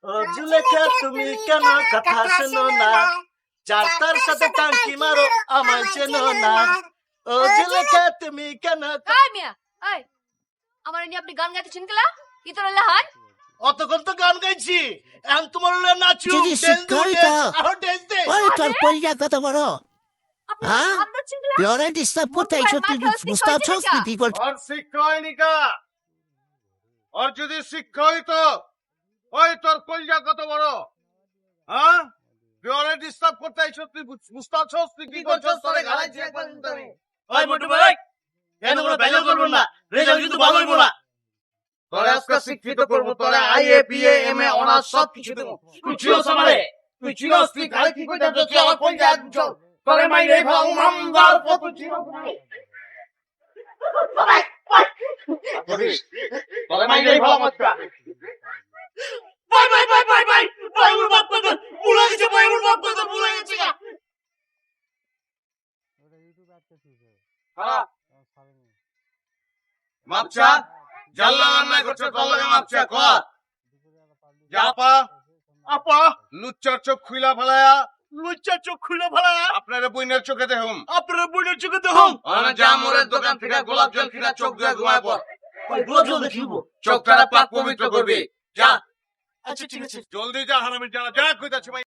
ও জুলেখা তুমি কেন কথা শোনো না, যার তার সাথে টাঙ্কি মারো আমায় চেনো না। ও জুলেখা তুমি কেন আমার নিয়ে আপনি গান গাইতে চিনকেলা কি তোর লাহান অতক্ষণ তো গান গাইছি, এখন তোমার নাচু যদি শিক্ষাইতা ওই তোর পরিয়া কত বড় হ্যাঁ তুই ওরা ডিস্টার্ব করতে আইছো তুই বুঝতে পারছস কি বল আর শিক্ষা হয়নি কা আর যদি শিক্ষা হইতো ওই তোর কলজা কত বড় হ্যাঁ তুই ওরা ডিস্টার্ব করতে আইছো তুই বুঝতে পারছস তুই কি করছস তোরে গালাইছি একবার তুমি ওই মোটু ভাই কেন কোনো ভ্যালু করবো না, রেজাল্ট কিন্তু ভালো হইবো না। তোরে আজকে শিক্ষিত করবো তোরে আইএ বিএ এমএ অনার্স সব কিছু দেবো তুই চিরস আমারে তুই চিরস তুই গালি কি কইতা তুই আমার কলজা চল তোরে মাই রে ভাও মামদার কত চিরস তোরে মাই রে ভাও মত ভাই ভাই ভাই ভাই ভাই ভাই ওর বাপ কথা ভুলে গেছে, ভাই ওর বাপ কথা ভুলে গেছে। হ্যাঁ মাপচা জাল্লা রান্না করছো কলগে মাপচা ক জাপা আপা লুচ্চার চোখ খুইলা ফেলায়া লুচ্চা চোখ খুলে ফেলা আপনার বইনের চোখে দেখুন আপনার বইনের চোখে দেখুন অনা জামুরের দোকান থেকে গোলাপ জল কিনা চোখ দিয়ে ঘুমায় পড় গোলাপ জল দেখিব, চোখটা পাক পবিত্র করবি যা আচ্ছা ঠিক আছে। জলদি যা হারামির জানা যা কইতাছি ভাই